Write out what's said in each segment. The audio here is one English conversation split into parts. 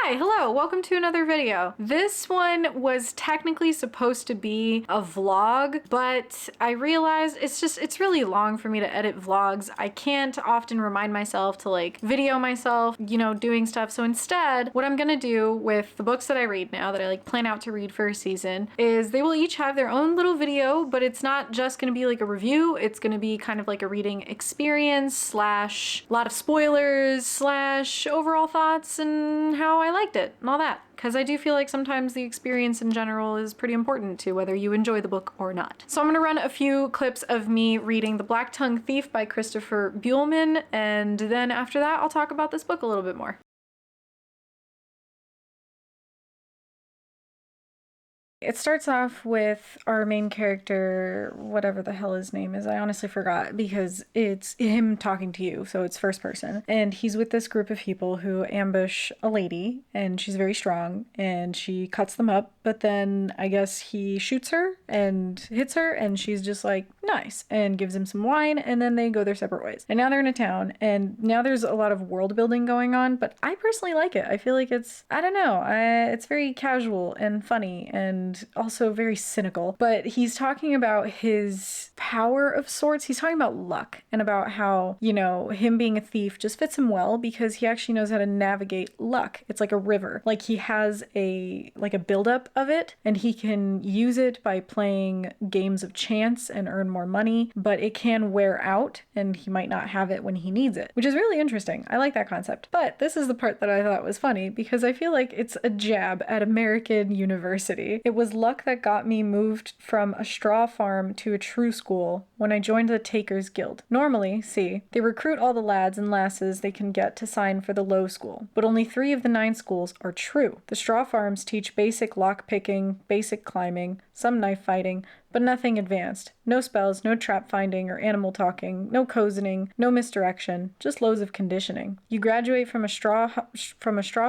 Hi, hello, welcome to another video. This one was technically supposed to be a vlog, but I realized it's really long for me to edit vlogs. I can't often remind myself to like video myself, you know, doing stuff. So instead, what I'm gonna do with the books that I read now, that I like plan out to read for a season, is they will each have their own little video, but it's not just gonna be like a review, it's gonna be kind of like a reading experience slash a lot of spoilers slash overall thoughts and how I liked it and all that, because I do feel like sometimes the experience in general is pretty important to whether you enjoy the book or not. So I'm gonna run a few clips of me reading The Blacktongue Thief by Christopher Buehlman, and then after that I'll talk about this book a little bit more. It starts off with our main character, whatever the hell his name is. I honestly forgot because it's him talking to you, so it's first person. And he's with this group of people who ambush a lady, and she's very strong, and she cuts them up, but then I guess he shoots her and hits her, and she's just like, nice, and gives him some wine, and then they go their separate ways. And now they're in a town, and now there's a lot of world building going on, but I personally like it. I feel like it's, I don't know, it's very casual and funny and also very cynical, but he's talking about his power of sorts. He's talking about luck and about how, you know, him being a thief just fits him well because he actually knows how to navigate luck. It's like a river. Like he has a buildup of it, and he can use it by playing games of chance and earn more money, but it can wear out and he might not have it when he needs it, which is really interesting. I like that concept. But this is the part that I thought was funny because I feel like it's a jab at American university. It was luck that got me moved from a straw farm to a true school when I joined the Takers Guild. Normally, see, they recruit all the lads and lasses they can get to sign for the low school, but only 3 of the 9 schools are true. The straw farms teach basic lock picking, basic climbing, some knife fighting, but nothing advanced. No spells, no trap finding or animal talking, no cozening, no misdirection, just loads of conditioning. You graduate from a straw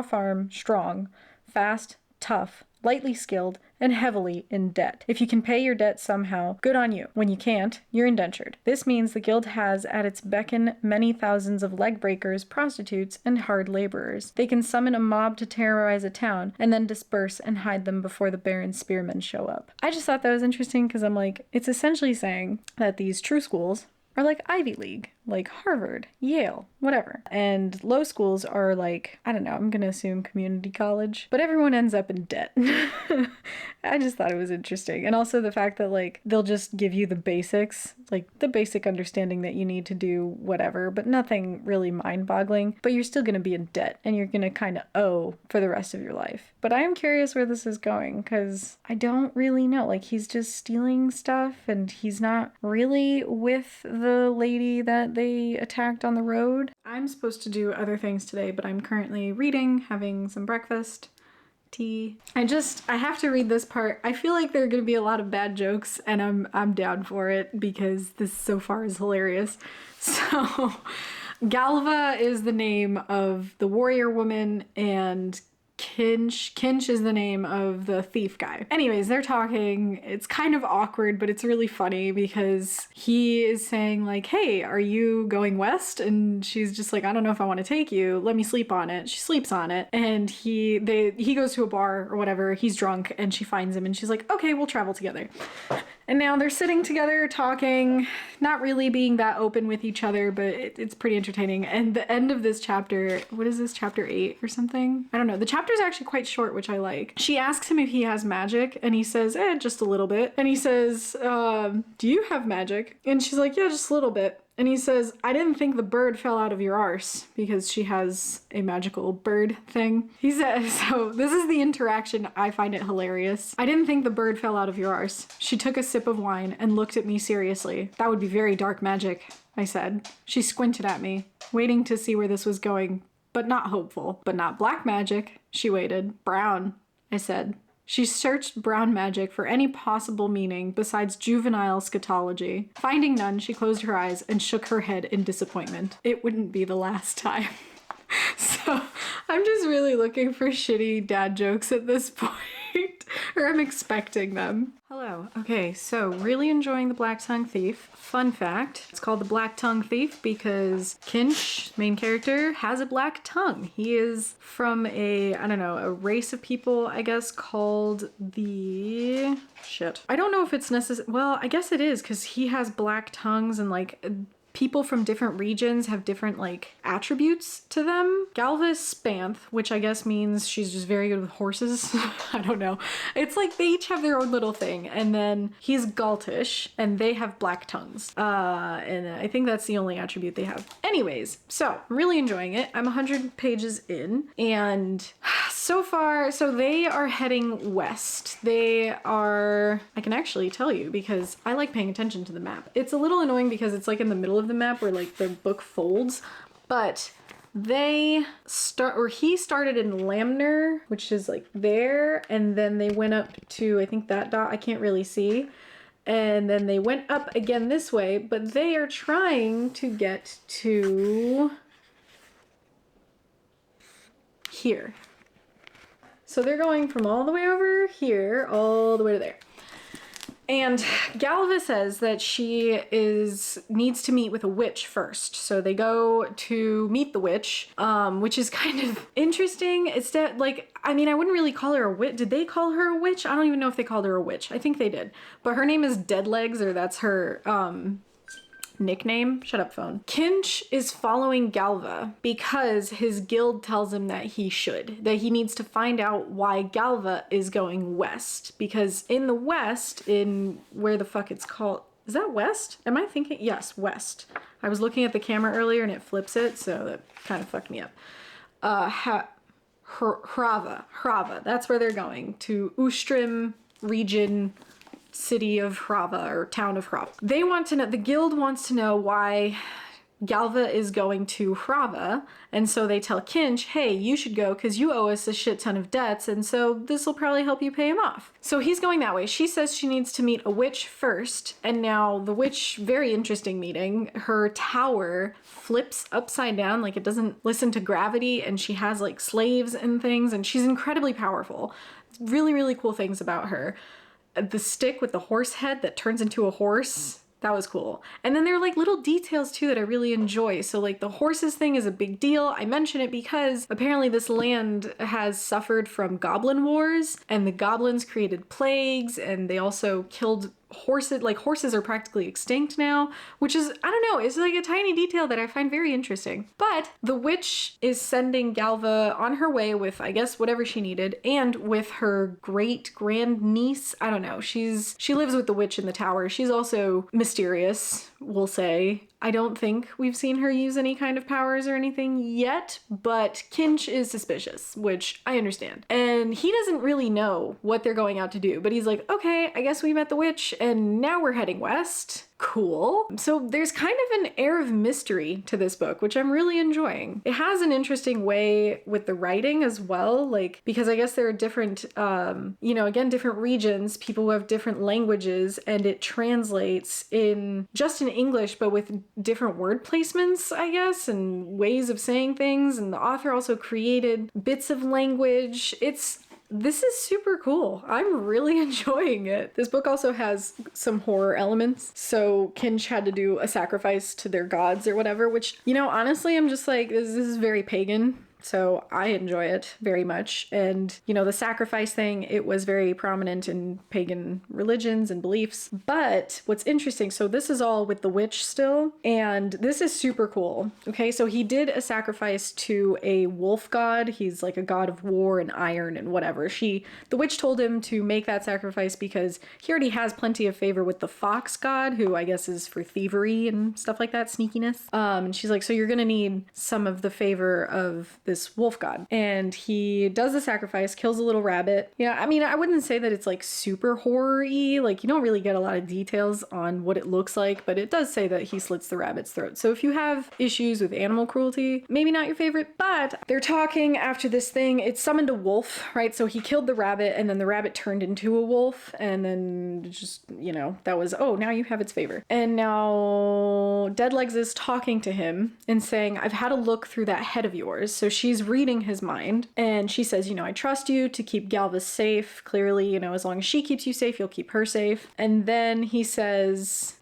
farm strong, fast, tough, lightly skilled, and heavily in debt. If you can pay your debt somehow, good on you. When you can't, you're indentured. This means the guild has at its beckon many thousands of leg breakers, prostitutes, and hard laborers. They can summon a mob to terrorize a town, and then disperse and hide them before the Baron's spearmen show up. I just thought that was interesting because I'm like, it's essentially saying that these true schools are like Ivy League, like Harvard, Yale, whatever. And low schools are like, I don't know, I'm gonna assume community college, but everyone ends up in debt. I just thought it was interesting. And also the fact that like, they'll just give you the basics, like the basic understanding that you need to do whatever, but nothing really mind-boggling, but you're still gonna be in debt and you're gonna kind of owe for the rest of your life. But I am curious where this is going because I don't really know. Like he's just stealing stuff and he's not really with the lady that they attacked on the road. I'm supposed to do other things today, but I'm currently reading, having some breakfast, tea. I have to read this part. I feel like there are gonna be a lot of bad jokes and I'm down for it because this so far is hilarious. So Galva is the name of the warrior woman and Kinch is the name of the thief guy. Anyways, they're talking. It's kind of awkward, but it's really funny because he is saying like, hey, are you going west? And she's just like, I don't know if I want to take you. Let me sleep on it. She sleeps on it. And he goes to a bar or whatever. He's drunk and she finds him and she's like, okay, we'll travel together. And now they're sitting together talking, not really being that open with each other, but it's pretty entertaining. And the end of this chapter, what is this, chapter 8 or something? I don't know. The chapter's actually quite short, which I like. She asks him if he has magic, and he says, just a little bit. And he says, do you have magic? And she's like, yeah, just a little bit. And he says, I didn't think the bird fell out of your arse, because she has a magical bird thing. He says, so this is the interaction. I find it hilarious. I didn't think the bird fell out of your arse. She took a sip of wine and looked at me seriously. That would be very dark magic, I said. She squinted at me, waiting to see where this was going, but not hopeful. But not black magic, she waited. Brown, I said. She searched brown magic for any possible meaning besides juvenile scatology. Finding none, she closed her eyes and shook her head in disappointment. It wouldn't be the last time. So I'm just really looking for shitty dad jokes at this point. or I'm expecting them. Hello. Okay, so really enjoying the Blacktongue Thief. Fun fact, it's called the Blacktongue Thief because Kinch, main character, has a black tongue. He is from a, I don't know, a race of people, I guess, called the... Shit. I don't know if it's necessary. Well, I guess it is because he has black tongues and like... People from different regions have different like attributes to them. Galva is Spanth, which I guess means she's just very good with horses. I don't know. It's like they each have their own little thing. And then he's Galtish and they have black tongues. And I think that's the only attribute they have. Anyways, so I'm really enjoying it. I'm 100 pages in and so far, so they are heading west. They are, I can actually tell you because I like paying attention to the map. It's a little annoying because it's like in the middle of the map where like the book folds, but they start, or he started in Lamner, which is like there, and then they went up to, I think that dot, I can't really see, and then they went up again this way, but they are trying to get to here. So they're going from all the way over here all the way to there. And Galva says that she needs to meet with a witch first. So they go to meet the witch, which is kind of interesting. It's that, like, I mean, I wouldn't really call her a witch. Did they call her a witch? I don't even know if they called her a witch. I think they did. But her name is Deadlegs, or that's her nickname. Shut up, phone. Kinch is following Galva because his guild tells him that he needs to find out why Galva is going west, because in the west, in where the fuck it's called, is that west? Am I thinking? Yes, west. I was looking at the camera earlier and it flips it, so that kind of fucked me up. Hrava, that's where they're going, to Ustrim region, city of Hrava, or town of Hrava. They want to know, the guild wants to know why Galva is going to Hrava, and so they tell Kinch, hey, you should go because you owe us a shit ton of debts, and so this will probably help you pay him off. So he's going that way. She says she needs to meet a witch first, and now the witch, very interesting meeting, her tower flips upside down, like it doesn't listen to gravity, and she has like slaves and things, and she's incredibly powerful. Really, really cool things about her. The stick with the horse head that turns into a horse, that was cool. And then there are like little details too that I really enjoy. So like the horses thing is a big deal. I mention it because apparently this land has suffered from goblin wars, and the goblins created plagues, and they also killed horses. Like horses are practically extinct now, which is, I don't know, it's like a tiny detail that I find very interesting. But the witch is sending Galva on her way with, I guess, whatever she needed, and with her great grand niece. I don't know, she lives with the witch in the tower. She's also mysterious, we'll say. I don't think we've seen her use any kind of powers or anything yet, but Kinch is suspicious, which I understand. And he doesn't really know what they're going out to do, but he's like, okay, I guess we met the witch and now we're heading west. Cool. So there's kind of an air of mystery to this book, which I'm really enjoying. It has an interesting way with the writing as well, like, because I guess there are different, again, different regions, people who have different languages, and it translates in English, but with different word placements, I guess, and ways of saying things. And the author also created bits of language. This is super cool. I'm really enjoying it. This book also has some horror elements. So Kinch had to do a sacrifice to their gods or whatever, which, honestly, I'm just like, this is very pagan. So I enjoy it very much. And, the sacrifice thing, it was very prominent in pagan religions and beliefs. But what's interesting, so this is all with the witch still, and this is super cool. Okay, so he did a sacrifice to a wolf god. He's like a god of war and iron and whatever. The witch told him to make that sacrifice because he already has plenty of favor with the fox god, who I guess is for thievery and stuff like that, sneakiness. And she's like, so you're gonna need some of the favor of this wolf god. And he does the sacrifice, kills a little rabbit. I wouldn't say that it's like super horror-y, like you don't really get a lot of details on what it looks like, but it does say that he slits the rabbit's throat. So if you have issues with animal cruelty, maybe not your favorite, but they're talking after this thing. It summoned a wolf, right? So he killed the rabbit, and then the rabbit turned into a wolf, and then just, that was, oh, now you have its favor. And now Deadlegs is talking to him and saying, I've had a look through that head of yours. So she's reading his mind, and she says, I trust you to keep Galva safe. Clearly, as long as she keeps you safe, you'll keep her safe. And then he says,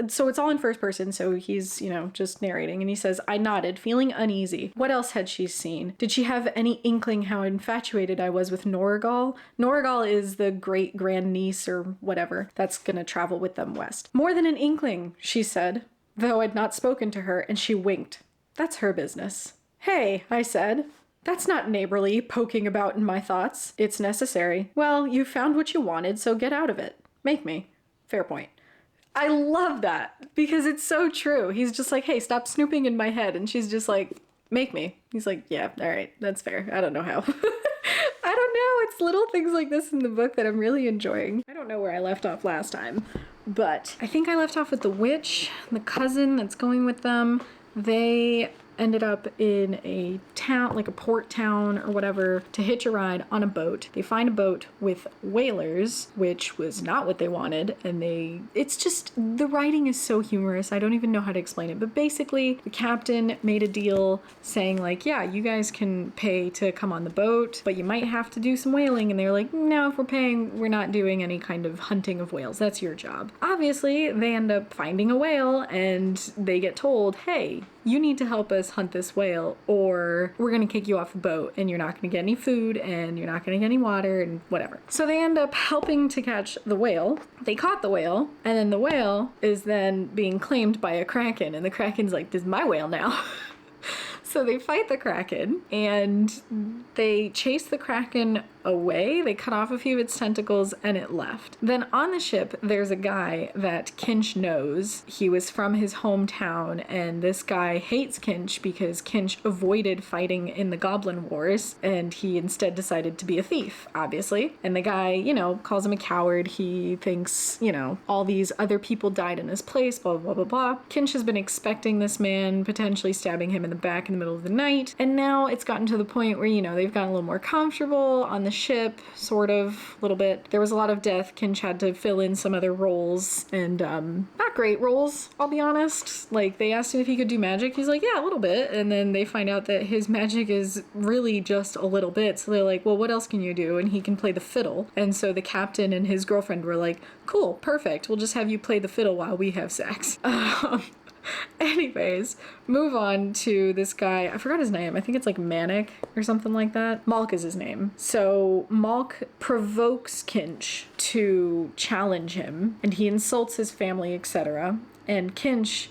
so it's all in first person, so he's, just narrating, and he says, I nodded, feeling uneasy. What else had she seen? Did she have any inkling how infatuated I was with Norgal? Norgal is the great grandniece or whatever that's gonna travel with them west. More than an inkling, she said, though I'd not spoken to her, and she winked. That's her business. Hey, I said. That's not neighborly, poking about in my thoughts. It's necessary. Well, you found what you wanted, so get out of it. Make me. Fair point. I love that, because it's so true. He's just like, hey, stop snooping in my head. And she's just like, make me. He's like, yeah, all right, that's fair. I don't know how. I don't know. It's little things like this in the book that I'm really enjoying. I don't know where I left off last time, but I think I left off with the witch, the cousin that's going with them. They ended up in a town, like a port town or whatever, to hitch a ride on a boat. They find a boat with whalers, which was not what they wanted, and it's just, the writing is so humorous, I don't even know how to explain it, but basically the captain made a deal saying like, yeah, you guys can pay to come on the boat, but you might have to do some whaling, and they're like, no, if we're paying, we're not doing any kind of hunting of whales, that's your job. Obviously, they end up finding a whale, and they get told, hey, you need to help us hunt this whale, or we're gonna kick you off the boat, and you're not gonna get any food, and you're not gonna get any water, and whatever. So they end up helping to catch the whale. They caught the whale, and then the whale is then being claimed by a kraken, and the kraken's like, this is my whale now. So they fight the kraken, and they chase the kraken away. They cut off a few of its tentacles, and it left. Then on the ship, there's a guy that Kinch knows. He was from his hometown, and this guy hates Kinch because Kinch avoided fighting in the Goblin Wars, and he instead decided to be a thief, obviously. And the guy, calls him a coward. He thinks, all these other people died in his place, blah, blah, blah, blah. Kinch has been expecting this man, potentially stabbing him in the back in the middle of the night, and now it's gotten to the point where, they've gotten a little more comfortable on the ship, sort of, a little bit. There was a lot of death. Kinch had to fill in some other roles, and not great roles, I'll be honest. Like, they asked him if he could do magic. He's like, yeah, a little bit. And then they find out that his magic is really just a little bit. So they're like, well, what else can you do? And he can play the fiddle. And so the captain and his girlfriend were like, cool, perfect. We'll just have you play the fiddle while we have sex. Anyways, move on to this guy. I forgot his name. I think it's like Manic or something like that. Malk is his name. So Malk provokes Kinch to challenge him, and he insults his family, etc. And Kinch,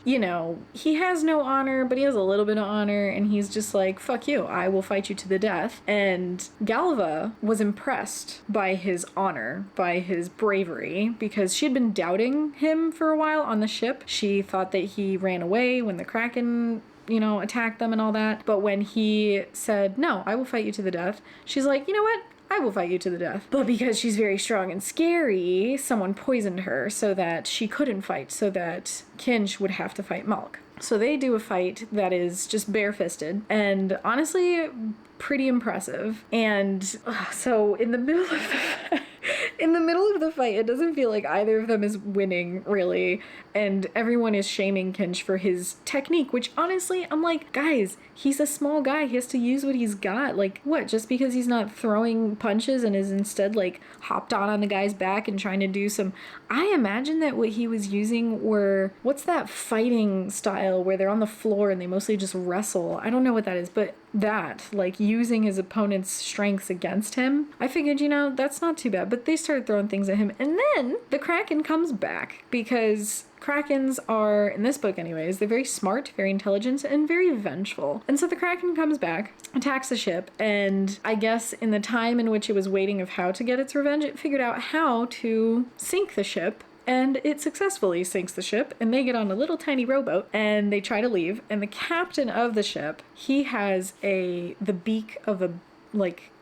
he has no honor, but he has a little bit of honor, and he's just like, fuck you, I will fight you to the death. And Galva was impressed by his honor, by his bravery, because she had been doubting him for a while on the ship. She thought that he ran away when the Kraken attacked them and all that. But when he said, no, I will fight you to the death, she's like, you know what? I will fight you to the death. But because she's very strong and scary, someone poisoned her so that she couldn't fight, so that Kinch would have to fight Malk. So they do a fight that is just bare-fisted, and honestly, pretty impressive. And so in the middle of the fight, it doesn't feel like either of them is winning, really, and everyone is shaming Kinch for his technique, which honestly, I'm like, guys, he's a small guy, he has to use what he's got. Like, what, just because he's not throwing punches and is instead like hopped on the guy's back and trying to do some, I imagine that what he was using were, what's that fighting style where they're on the floor and they mostly just wrestle? I don't know what that is, but that, like, using his opponent's strengths against him, I figured, that's not too bad. But they started throwing things at him, and then the Kraken comes back, because Krakens are, in this book anyways, they're very smart, very intelligent, and very vengeful. And so the Kraken comes back, attacks the ship, and I guess in the time in which it was waiting of how to get its revenge, it figured out how to sink the ship. And it successfully sinks the ship, and they get on a little tiny rowboat, and they try to leave. And the captain of the ship, he has the beak of a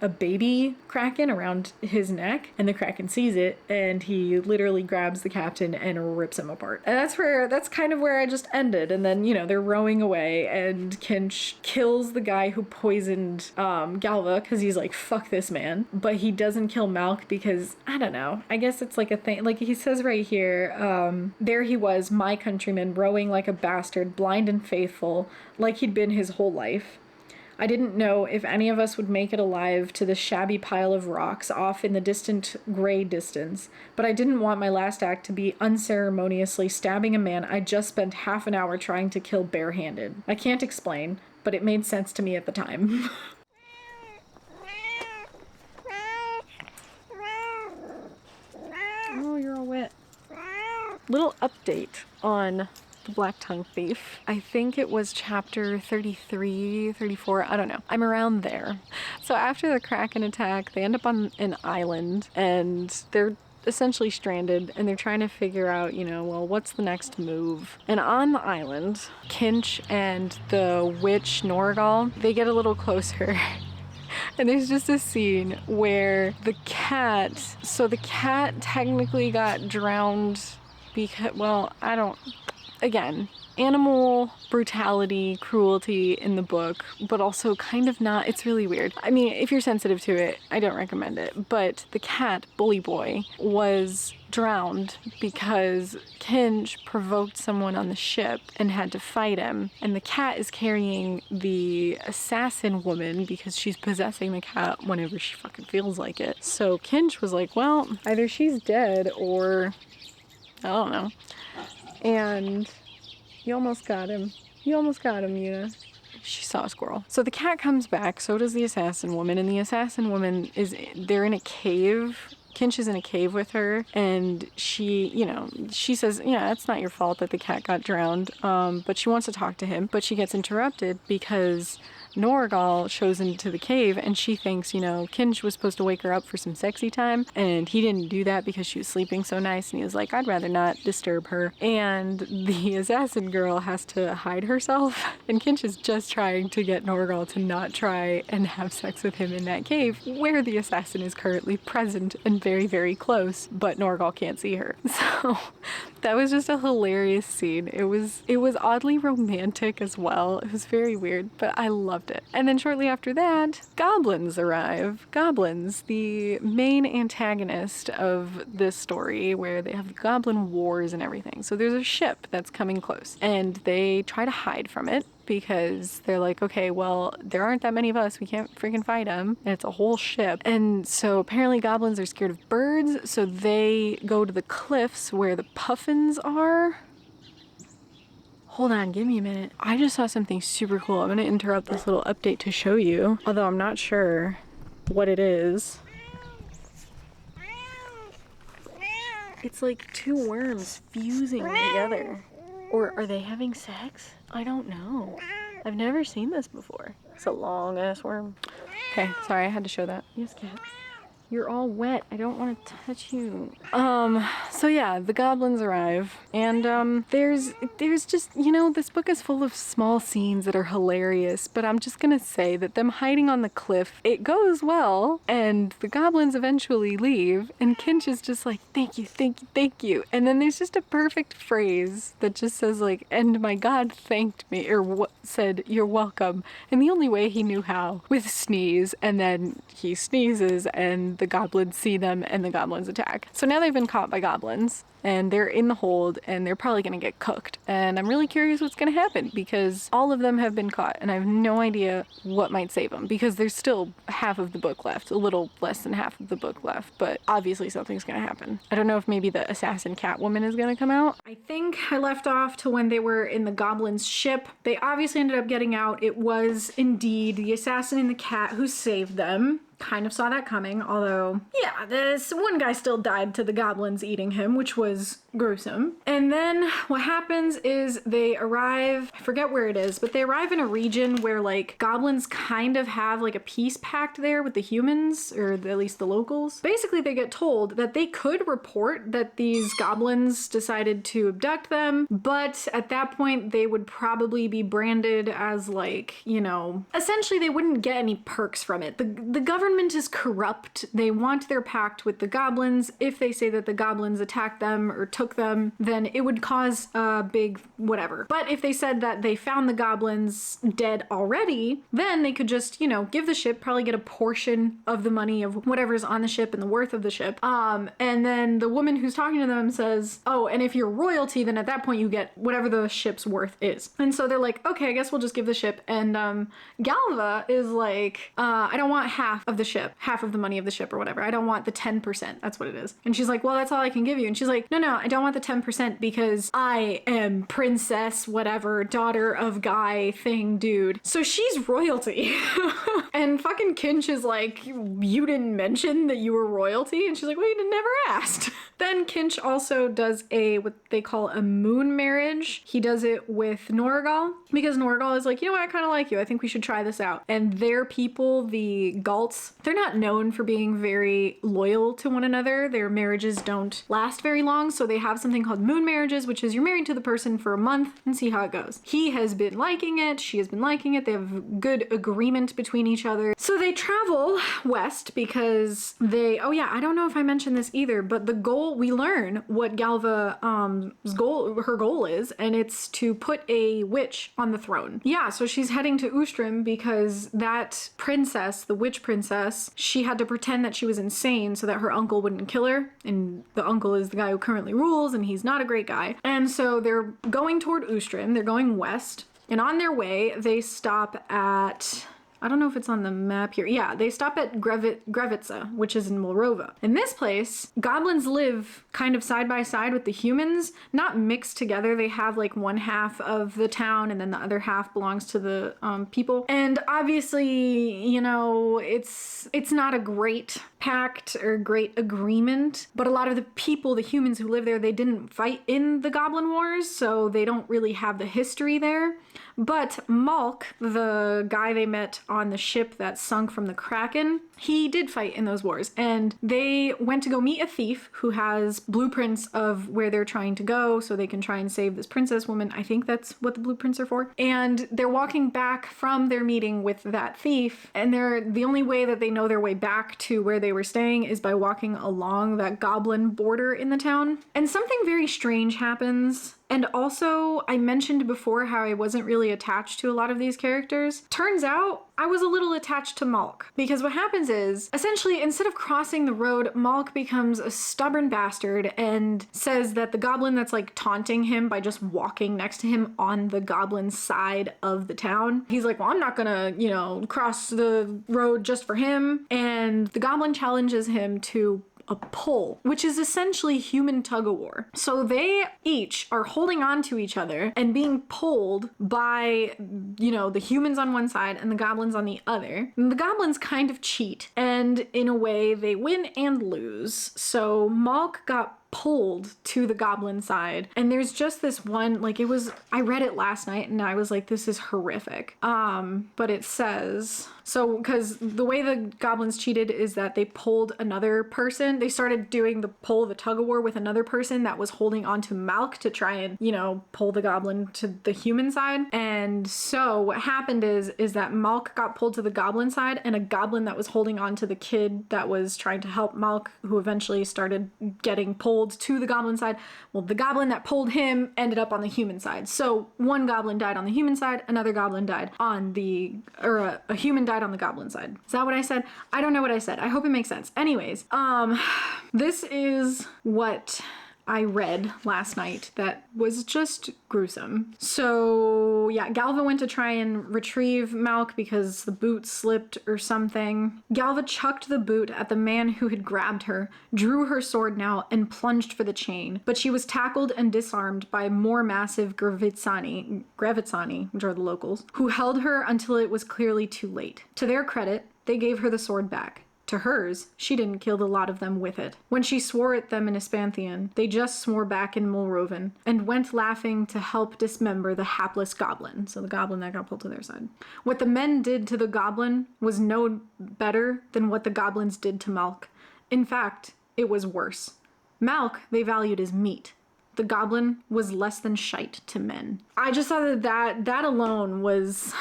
baby kraken around his neck, and the kraken sees it, and he literally grabs the captain and rips him apart. And that's kind of where I just ended. And then, they're rowing away, and Kinch kills the guy who poisoned Galva, because he's like, fuck this man. But he doesn't kill Malk because, I don't know, I guess it's like a thing. Like he says right here, there he was, my countryman, rowing like a bastard, blind and faithful, like he'd been his whole life. I didn't know if any of us would make it alive to the shabby pile of rocks off in the distant gray distance, but I didn't want my last act to be unceremoniously stabbing a man I just spent half an hour trying to kill barehanded. I can't explain, but it made sense to me at the time. Oh, you're all wet. Little update on the Blacktongue Thief. I think it was chapter 33, 34, I don't know. I'm around there. So after the Kraken attack, they end up on an island and they're essentially stranded and they're trying to figure out, you know, well, what's the next move? And on the island, Kinch and the witch Norgal, they get a little closer. And there's just a scene where the cat, so the cat technically got drowned because, well, again, animal brutality, cruelty in the book, but also kind of not, it's really weird. I mean, if you're sensitive to it, I don't recommend it, but the cat, Bully Boy, was drowned because Kinch provoked someone on the ship and had to fight him, and the cat is carrying the assassin woman because she's possessing the cat whenever she fucking feels like it. So Kinch was like, well, either she's dead or I don't know. And you almost got him. You almost got him, Una. She saw a squirrel. So the cat comes back, so does the assassin woman, and the assassin woman they're in a cave. Kinch is in a cave with her, and she says, yeah, it's not your fault that the cat got drowned, but she wants to talk to him, but she gets interrupted because Norgal shows into the cave and she thinks, Kinch was supposed to wake her up for some sexy time and he didn't do that because she was sleeping so nice, and he was like, I'd rather not disturb her. And the assassin girl has to hide herself, and Kinch is just trying to get Norgal to not try and have sex with him in that cave where the assassin is currently present and very, very close, but Norgal can't see her. So that was just a hilarious scene. It was oddly romantic as well. It was very weird, but I loved it. And then shortly after that, goblins arrive. Goblins, the main antagonist of this story, where they have the goblin wars and everything. So there's a ship that's coming close, and they try to hide from it because they're like, okay, well, there aren't that many of us, we can't freaking fight them, and it's a whole ship. And so apparently goblins are scared of birds, so they go to the cliffs where the puffins are. Hold on, give me a minute. I just saw something super cool. I'm gonna interrupt this little update to show you, although I'm not sure what it is. It's like two worms fusing together. Or are they having sex? I don't know. I've never seen this before. It's a long ass worm. Okay, sorry, I had to show that. Yes, cat. You're all wet. I don't want to touch you. So yeah, the goblins arrive, and there's just, this book is full of small scenes that are hilarious, but I'm just gonna say that them hiding on the cliff, it goes well, and the goblins eventually leave, and Kinch is just like, thank you, thank you, thank you. And then there's just a perfect phrase that just says like, and my God thanked me, or said, you're welcome, in the only way he knew how, with sneeze, and then he sneezes, and the goblins see them and the goblins attack. So now they've been caught by goblins and they're in the hold and they're probably gonna get cooked. And I'm really curious what's gonna happen because all of them have been caught and I have no idea what might save them because there's still half of the book left, a little less than half of the book left, but obviously something's gonna happen. I don't know if maybe the assassin cat woman is gonna come out. I think I left off to when they were in the goblins' ship. They obviously ended up getting out. It was indeed the assassin and the cat who saved them. Kind of saw that coming, although, yeah, this one guy still died to the goblins eating him, which was gruesome. And then what happens is they arrive, I forget where it is, but they arrive in a region where like goblins kind of have like a peace pact there with the humans, or at least the locals. Basically, they get told that they could report that these goblins decided to abduct them, but at that point they would probably be branded as like, essentially they wouldn't get any perks from it. The government government is corrupt. They want their pact with the goblins. If they say that the goblins attacked them or took them, then it would cause a big whatever. But if they said that they found the goblins dead already, then they could just, you know, give the ship, probably get a portion of the money of whatever's on the ship and the worth of the ship. And then the woman who's talking to them says, oh, and if you're royalty, then at that point you get whatever the ship's worth is. And so they're like, okay, I guess we'll just give the ship. And Galva is like, I don't want half of the ship, half of the money of the ship or whatever. I don't want the 10%. That's what it is. And she's like, well, that's all I can give you. And she's like, no, I don't want the 10% because I am princess, whatever, daughter of guy thing, dude. So she's royalty. And fucking Kinch is like, you didn't mention that you were royalty? And she's like, well, you never asked. Then Kinch also does what they call a moon marriage. He does it with Norgal because Norgal is like, you know what, I kind of like you. I think we should try this out. And their people, the Galts, they're not known for being very loyal to one another. Their marriages don't last very long. So they have something called moon marriages, which is you're married to the person for a month and see how it goes. He has been liking it. She has been liking it. They have good agreement between each other. So they travel west because oh yeah, I don't know if I mentioned this either, but the goal, we learn what Galva's her goal is, and it's to put a witch on the throne. Yeah, so she's heading to Ustrim because that princess, the witch princess, she had to pretend that she was insane so that her uncle wouldn't kill her, and the uncle is the guy who currently rules, and he's not a great guy. And so they're going toward Ustrim, they're going west, and on their way, they stop at... I don't know if it's on the map here. Yeah, they stop at Grevitsa, which is in Moldova. In this place, goblins live kind of side by side with the humans, not mixed together. They have like one half of the town and then the other half belongs to the people. And obviously, you know, it's not a great pact or great agreement, but a lot of the people, the humans who live there, they didn't fight in the Goblin Wars, so they don't really have the history there. But Malk, the guy they met on the ship that sunk from the Kraken, he did fight in those wars, and they went to go meet a thief who has blueprints of where they're trying to go so they can try and save this princess woman. I think that's what the blueprints are for. And they're walking back from their meeting with that thief, and the only way that they know their way back to where they were staying is by walking along that goblin border in the town. And something very strange happens. And also, I mentioned before how I wasn't really attached to a lot of these characters. Turns out, I was a little attached to Malk. Because what happens is, essentially, instead of crossing the road, Malk becomes a stubborn bastard and says that the goblin that's like taunting him by just walking next to him on the goblin side of the town, he's like, well, I'm not gonna, you know, cross the road just for him. And the goblin challenges him to a pull, which is essentially human tug-of-war. So they each are holding on to each other and being pulled by, you know, the humans on one side and the goblins on the other. And the goblins kind of cheat, and in a way they win and lose. So Malk got pulled to the goblin side, and there's just this one, like, I read it last night and I was like, this is horrific. But it says, so because the way the goblins cheated is that they pulled another person, they started doing the tug-of-war with another person that was holding onto Malk to try and, you know, pull the goblin to the human side. And so what happened is that Malk got pulled to the goblin side, and a goblin that was holding on to the kid that was trying to help Malk, who eventually started getting pulled to the goblin side. Well, the goblin that pulled him ended up on the human side. So one goblin died on the human side, another goblin died on a human died on the goblin side. Is that what I said? I don't know what I said. I hope it makes sense. Anyways, this is what I read last night that was just gruesome. So yeah, Galva went to try and retrieve Malk because the boot slipped or something. Galva chucked the boot at the man who had grabbed her, drew her sword now, and plunged for the chain. But she was tackled and disarmed by more massive Grevitsani, which are the locals, who held her until it was clearly too late. To their credit, they gave her the sword back. To hers, she didn't kill the lot of them with it. When she swore at them in Espanthian, they just swore back in Mulroven, and went laughing to help dismember the hapless goblin, so the goblin that got pulled to their side. What the men did to the goblin was no better than what the goblins did to Malk. In fact, it was worse. Malk they valued as meat. The goblin was less than shite to men. I just thought that alone was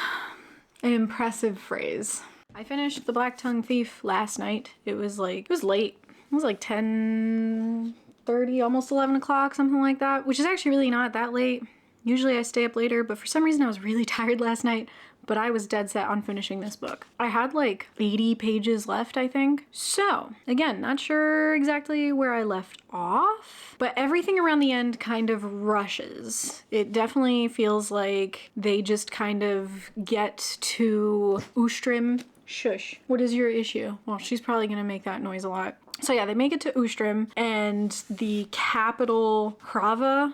an impressive phrase. I finished The Blacktongue Thief last night. It was late. It was like 10:30, almost 11 o'clock, something like that, which is actually really not that late. Usually I stay up later, but for some reason I was really tired last night, but I was dead set on finishing this book. I had like 80 pages left, I think. So, again, not sure exactly where I left off, but everything around the end kind of rushes. It definitely feels like they just kind of get to Ustrim. Shush. What is your issue? Well, she's probably gonna make that noise a lot. So yeah, they make it to Ustrim, and the capital, Hrava,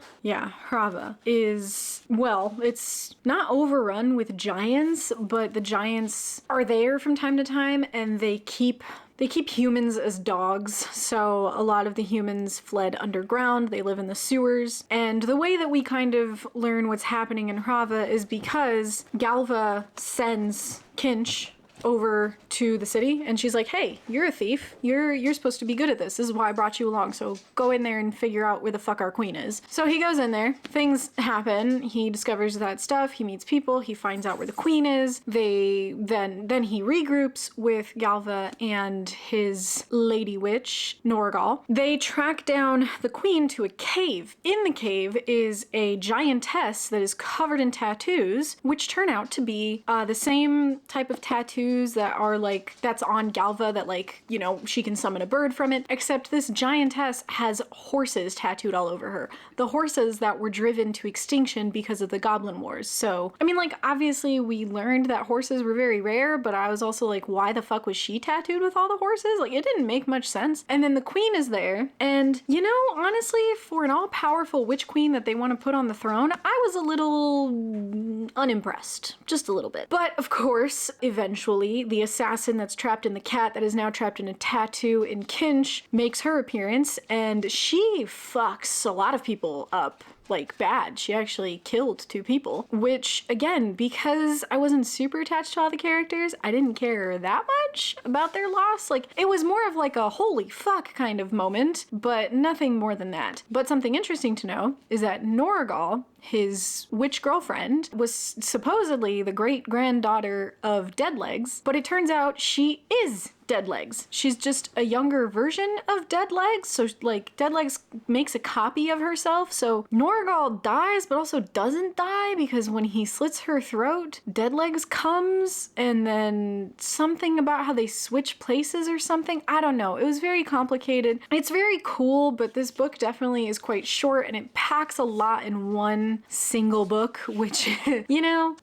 is, well, it's not overrun with giants, but the giants are there from time to time, and they keep humans as dogs, so a lot of the humans fled underground, they live in the sewers, and the way that we kind of learn what's happening in Hrava is because Galva sends Kinch over to the city, and she's like, hey, you're a thief, you're supposed to be good at this is why I brought you along, so go in there and figure out where the fuck our queen is. So he goes in there, things happen, he discovers that stuff, he meets people, he finds out where the queen is, then he regroups with Galva and his lady witch Norgal. They track down the queen to a cave. In the cave is a giantess that is covered in tattoos, which turn out to be the same type of tattoos that are like, that's on Galva, that like, you know, she can summon a bird from it, except this giantess has horses tattooed all over her. The horses that were driven to extinction because of the Goblin Wars. So, I mean, like, obviously we learned that horses were very rare, but I was also like, why the fuck was she tattooed with all the horses? Like, it didn't make much sense. And then the queen is there, and, you know, honestly, for an all-powerful witch queen that they want to put on the throne, I was a little unimpressed. Just a little bit. But, of course, eventually, the assassin that's trapped in the cat that is now trapped in a tattoo in Kinch makes her appearance, and she fucks a lot of people up. Like, bad. She actually killed 2 people, which, again, because I wasn't super attached to all the characters, I didn't care that much about their loss. Like, it was more of like a holy fuck kind of moment, but nothing more than that. But something interesting to know is that Norgal, his witch girlfriend, was supposedly the great-granddaughter of Deadlegs, but it turns out she is Deadlegs. She's just a younger version of Deadlegs, so like Deadlegs makes a copy of herself, so Norgal dies but also doesn't die because when he slits her throat, Deadlegs comes, and then something about how they switch places or something. I don't know. It was very complicated. It's very cool, but this book definitely is quite short and it packs a lot in one single book, which, you know,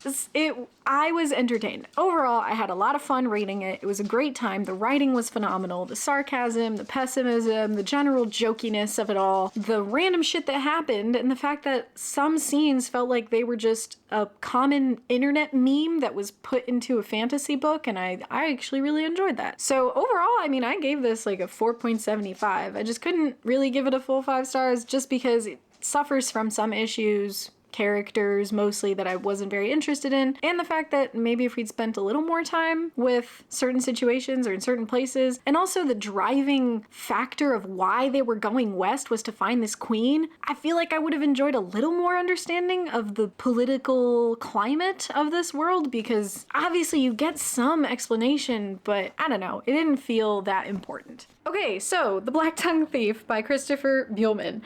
I was entertained. Overall, I had a lot of fun reading it. It was a great time. The writing was phenomenal. The sarcasm, the pessimism, the general jokiness of it all, the random shit that happened, and the fact that some scenes felt like they were just a common internet meme that was put into a fantasy book, and I actually really enjoyed that. So overall, I mean, I gave this like a 4.75. I just couldn't really give it a full 5 stars just because it suffers from some issues, characters mostly, that I wasn't very interested in, and the fact that maybe if we'd spent a little more time with certain situations or in certain places, and also the driving factor of why they were going west was to find this queen, I feel like I would have enjoyed a little more understanding of the political climate of this world, because obviously you get some explanation, but I don't know, it didn't feel that important. Okay, so The Blacktongue Thief by Christopher Buehlman.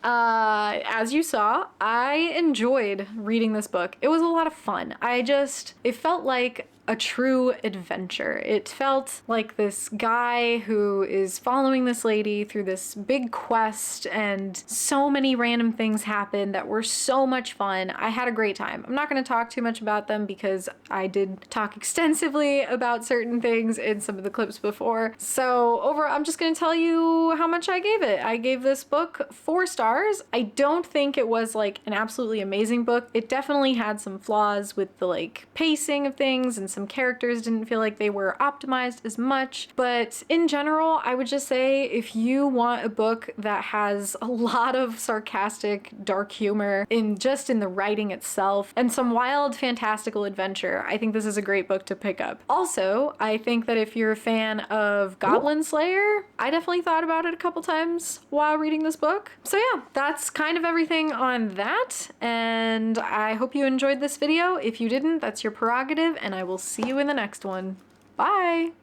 As you saw, I enjoyed reading this book. It was a lot of fun. It felt like a true adventure. It felt like this guy who is following this lady through this big quest, and so many random things happen that were so much fun. I had a great time. I'm not going to talk too much about them because I did talk extensively about certain things in some of the clips before. So overall, I'm just going to tell you how much I gave it. I gave this book 4 stars. I don't think it was like an absolutely amazing book. It definitely had some flaws with the like pacing of things, and some characters didn't feel like they were optimized as much, but in general, I would just say if you want a book that has a lot of sarcastic, dark humor in the writing itself, and some wild, fantastical adventure, I think this is a great book to pick up. Also, I think that if you're a fan of Goblin Slayer, I definitely thought about it a couple times while reading this book. So yeah, that's kind of everything on that, and I hope you enjoyed this video. If you didn't, that's your prerogative, and I will see you in the next one. Bye.